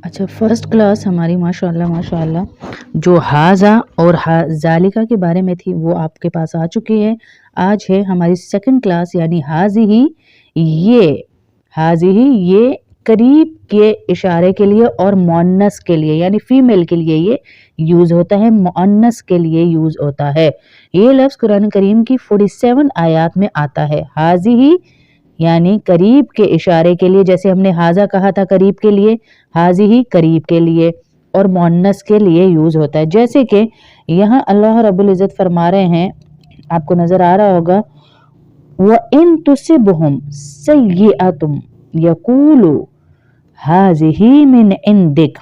अच्छा, first class हमारी माशाल्लाह माशाल्लाह जो हाजा और जालिका के बारे में थी वो आपके पास आ चुकी है। आज है हमारी सेकंड क्लास यानी ये हाजिही ये करीब के इशारे के लिए और मुअन्नस के लिए यानी फीमेल के लिए ये यूज होता है, मुअन्नस के लिए यूज होता है। ये लफ्ज कुरान करीम की 47 आयात में आता है। हाजिही यानी करीब के इशारे के लिए, जैसे हमने हाजा कहा था करीब के लिए, हाजिही करीब के लिए और मुअन्नस के लिए यूज होता है। जैसे कि यहाँ अल्लाह रब्बुल इज्जत फरमा रहे हैं, आपको नजर आ रहा होगा, व इन तुसिबहुम सय्यअतुम यकूलु हाजिही मिन इंदिक।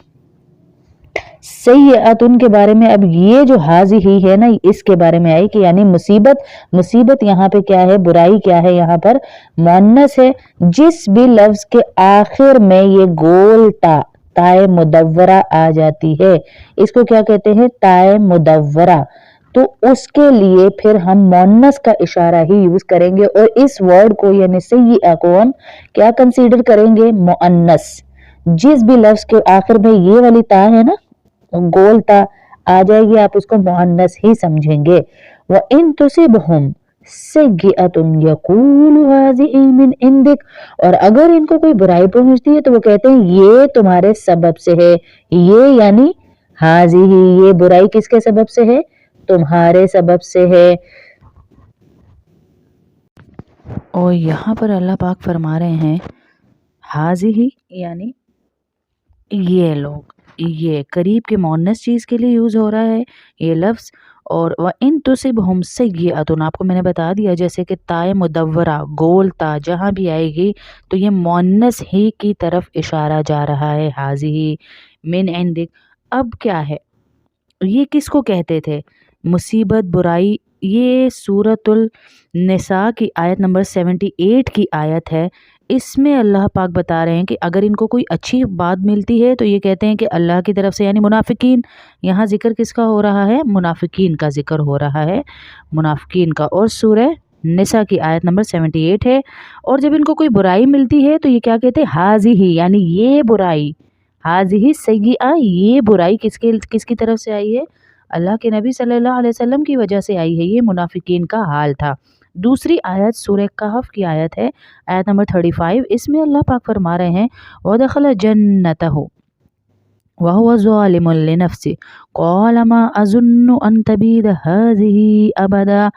सय्यअतुन के बारे में, अब ये जो हाजिही है ना, इसके बारे में आई कि यानी मुसीबत यहाँ पे क्या है, बुराई क्या है, यहाँ पर मुअन्नस है। जिस भी लफ्ज के आखिर में ये गोल ताए मुदव्वरा आ जाती है, इसको क्या कहते हैं, ताए मुदव्वरा, तो उसके लिए फिर हम मुअन्नस का इशारा ही यूज करेंगे और इस वर्ड को यानी सय्यअ को हम क्या कंसीडर करेंगे, मुअन्नस। जिस भी लफ्ज के आखिर में ये वाली ता है ना, गोल ता आ जाएगी, आप उसको मुअन्नस ही समझेंगे। व इन तुसिबहुम सय्यअतुन यकूलु हाज़िही मिन इंदिक, और अगर इनको कोई बुराई पहुंचती है तो वो कहते हैं ये तुम्हारे सबब से है। ये यानी हाज़िही, ये बुराई किसके सबब से है, तुम्हारे सबब से है। और यहाँ पर अल्लाह पाक फरमा रहे हैं हाज़िही यानी ये लोग, ये करीब के मुअन्नस चीज़ के लिए यूज़ हो रहा है ये लफ्ज़। और व इन तुसिबहुम सय्यअतुन, आपको मैंने बता दिया जैसे कि ताए मुदव्वरा गोल ता जहाँ भी आएगी तो ये मुअन्नस ही की तरफ इशारा जा रहा है, हाज़िही मिन इंदिक। अब क्या है, ये किसको कहते थे, मुसीबत बुराई, ये सूरतुल निसा की आयत नंबर 78 की आयत है। इसमें अल्लाह पाक बता रहे हैं कि अगर इनको कोई अच्छी बात मिलती है तो ये कहते हैं कि अल्लाह की तरफ से, यानी मुनाफिकीन, यहाँ जिक्र किसका हो रहा है, मुनाफिकीन का जिक्र हो रहा है, मुनाफिकीन का। और सूरह निसा की आयत नंबर 78 है। और जब इनको कोई बुराई मिलती है तो ये क्या कहते हैं, हाजिही यानी ये बुराई, हाजिही सय्यिआ, ये बुराई किसकी तरफ से आई है, अल्लाह के नबी सल्लल्लाहु अलैहि वसल्लम की वजह से आई है। ये मुनाफिकीन का हाल था। दूसरी आयत सूरह कहफ की आयत है, आयत नंबर 35। इसमें अल्लाह पाक फरमा रहे हैं वदखल जन्नतहु वहुव ज़ालिमुन लिनफ्सि क़ाल मा अज़ुन्नु अन तबीद हाज़िही अबदा।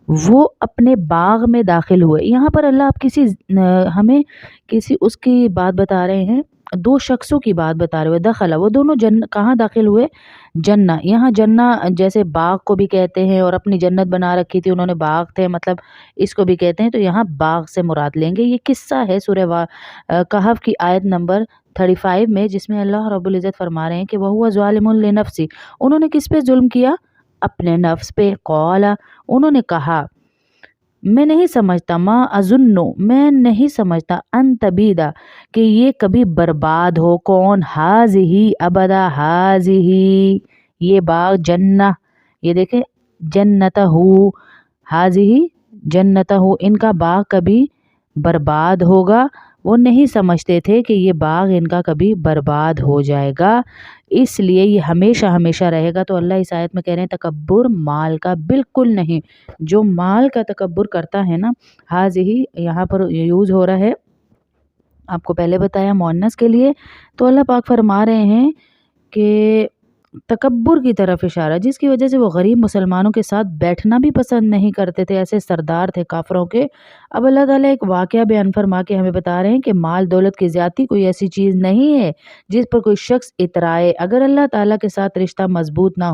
वो अपने बाग में दाखिल हुए। यहाँ पर अल्लाह आप हमें किसी उसकी बात बता रहे हैं, दो शख्सों की बात बता रहे हुए, दखला, वो दोनों कहाँ दाखिल हुए, जन्ना। यहाँ जन्ना जैसे बाग को भी कहते हैं और अपनी जन्नत बना रखी थी उन्होंने, बाग थे मतलब, इसको भी कहते हैं। तो यहाँ बाग से मुराद लेंगे। ये किस्सा है सूरह कहफ की आयत नंबर 35 में, जिसमें अल्लाह रब्बुल इज़्ज़त फरमा रहे हैं कि वहुव ज़ालिमुन लिनफ्सि, उन्होंने किस पे जुल्म किया, अपने नफ्स पे। क़ाला, उन्होंने कहा, मैं नहीं समझता, माँ अजुन्नो, मैं नहीं समझता, अन तबीदा, कि ये कभी बर्बाद हो। कौन, हाजिही अबदा, हाजिही ये बाग, जन्ना, ये देखें, जन्नतहू, हाजिही जन्नतहू, इनका बाग कभी बर्बाद होगा। वो नहीं समझते थे कि ये बाग इनका कभी बर्बाद हो जाएगा, इसलिए ये हमेशा हमेशा रहेगा। तो अल्लाह इस आयत में कह रहे हैं तकब्बुर माल का बिल्कुल नहीं, जो माल का तकब्बुर करता है ना, हाज़िही यहाँ पर यूज़ हो रहा है, आपको पहले बताया मुअन्नस के लिए। तो अल्लाह पाक फरमा रहे हैं कि तकब्बुर की तरफ इशारा, जिसकी वजह से वो गरीब मुसलमानों के साथ बैठना भी पसंद नहीं करते थे, ऐसे सरदार थे काफरों के। अब अल्लाह ताला एक वाक़या बयान फरमा के हमें बता रहे हैं कि माल दौलत की ज़्यादती कोई ऐसी चीज़ नहीं है जिस पर कोई शख्स इतराए। अगर अल्लाह ताला के साथ रिश्ता मजबूत ना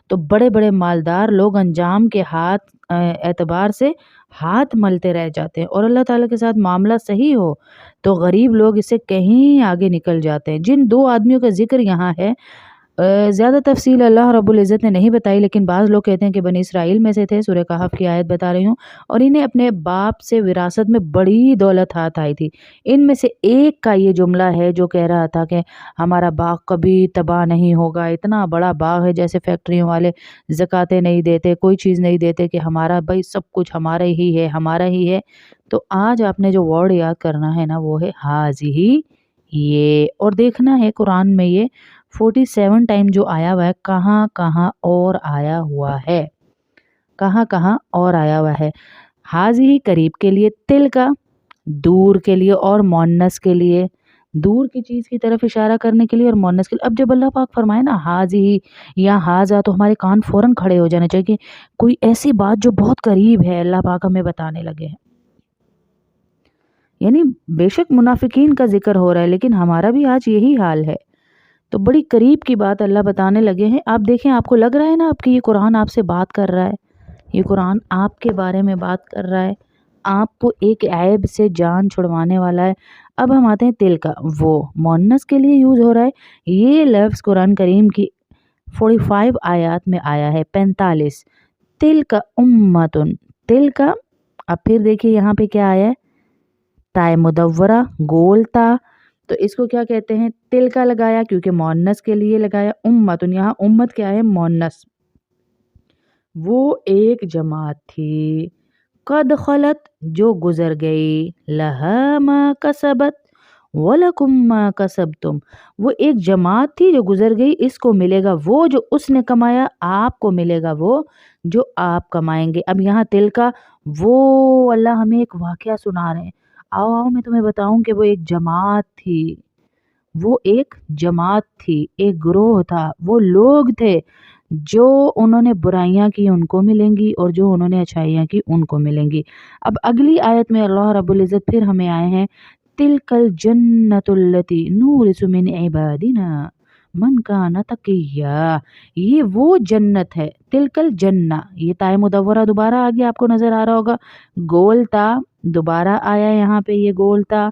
तो बड़े बड़े मालदार लोग अंजाम के एतबार से हाथ मलते रह जाते हैं, और अल्लाह ताला के साथ मामला सही हो तो गरीब लोग इससे कहीं आगे निकल जाते हैं। जिन दो आदमियों का जिक्र यहाँ है, ज़्यादा तफ़सील अल्लाह रब्बुल इज़्ज़त ने नहीं बताई, लेकिन बाज़ लोग कहते हैं कि बनी इसराइल में से थे। सूरह कहफ की आयत बता रही हूँ। और इन्हें अपने बाप से विरासत में बड़ी दौलत हाथ आई थी। इनमें से एक का ये जुमला है जो कह रहा था कि हमारा बाग कभी तबाह नहीं होगा। इतना बड़ा बाग है, जैसे फैक्ट्रियों वाले ज़कातें नहीं देते, कोई चीज़ नहीं देते, कि हमारा भाई सब कुछ हमारा ही है, हमारा ही है। तो आज आपने जो वर्ड याद करना है ना, वो है हाज़िही, یہ، اور دیکھنا ہے قرآن میں یہ 47 ٹائم جو آیا ہوا ہے کہاں کہاں اور آیا ہوا ہے، کہاں کہاں اور آیا ہوا ہے۔ حاضی قریب کے لیے، تل کا دور کے لیے اور مونس کے لیے، دور کی چیز کی طرف اشارہ کرنے کے لیے اور مونس کے لیے۔ اب جب اللہ پاک فرمائے نا حاضی یا حاضا تو ہمارے کان فوراً کھڑے ہو جانے چاہیے کہ کوئی ایسی بات جو بہت قریب ہے اللہ پاک ہمیں بتانے لگے ہیں۔ یعنی بے شک منافقین کا ذکر ہو رہا ہے لیکن ہمارا بھی آج یہی حال ہے، تو بڑی قریب کی بات اللہ بتانے لگے ہیں۔ آپ دیکھیں، آپ کو لگ رہا ہے نا آپ کی یہ قرآن آپ سے بات کر رہا ہے، یہ قرآن آپ کے بارے میں بات کر رہا ہے، آپ کو ایک عیب سے جان چھڑوانے والا ہے۔ اب ہم آتے ہیں تل کا، وہ مونس کے لیے یوز ہو رہا ہے۔ یہ لفظ قرآن کریم کی 45 آیات میں آیا ہے، 45۔ تل کا امتن، تل کا، اب پھر دیکھیے یہاں پہ کیا آیا ہے، تائے مدورہ گول تا، تو اس کو کیا کہتے ہیں، تل کا لگایا کیونکہ مونس کے لیے لگایا۔ امتن، یہاں امت کیا ہے، مونس، وہ ایک جماعت تھی، قد خلت جو گزر گئی، لہا ما کسبت وَلَكُمْ مَا كَسَبْتُمْ، وہ ایک جماعت تھی جو گزر گئی، اس کو ملے گا وہ جو اس نے کمایا، آپ کو ملے گا وہ جو آپ کمائیں گے۔ اب یہاں تل کا، وہ اللہ ہمیں ایک واقعہ سنا رہے ہیں، آؤ میں تمہیں بتاؤں کہ وہ ایک جماعت تھی، وہ ایک جماعت تھی، ایک گروہ تھا، وہ لوگ تھے جو انہوں نے برائیاں کی ان کو ملیں گی اور جو انہوں نے اچھائیاں کی ان کو ملیں گی۔ اب اگلی آیت میں اللہ رب العزت پھر ہمیں آئے ہیں، تلک الجنت التی نورث من عبادنا من کان تقیا، یہ وہ جنت ہے، تلک الجنہ، یہ تائے مدورہ دوبارہ آگے آپ کو نظر آ رہا ہوگا، گول تا دوبارہ آیا یہاں پہ، یہ گول تا،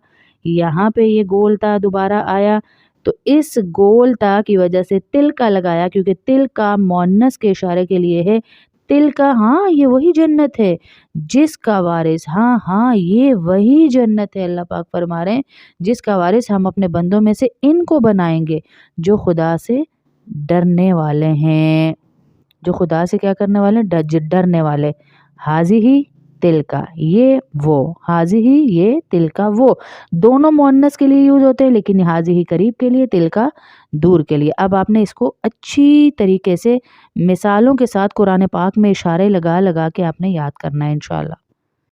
یہاں پہ یہ گول تا دوبارہ آیا، تو اس گول تا کی وجہ سے تل کا لگایا کیونکہ تل کا مونس کے اشارے کے لیے ہے۔ تل کا، ہاں یہ وہی جنت ہے جس کا وارث، ہاں یہ وہی جنت ہے، اللہ پاک فرما رہے ہیں جس کا وارث ہم اپنے بندوں میں سے ان کو بنائیں گے جو خدا سے ڈرنے والے ہیں، جو خدا سے کیا کرنے والے، ڈرنے والے۔ حاضی ہی تل کا، یہ وہ، حاضی ہی یہ تل کا وہ، دونوں مونس کے لیے یوز ہوتے ہیں لیکن حاضی ہی قریب کے لیے، تل کا دور کے لیے۔ اب آپ نے اس کو اچھی طریقے سے مثالوں کے ساتھ قرآن پاک میں اشارے لگا لگا کے آپ نے یاد کرنا ہے انشاءاللہ۔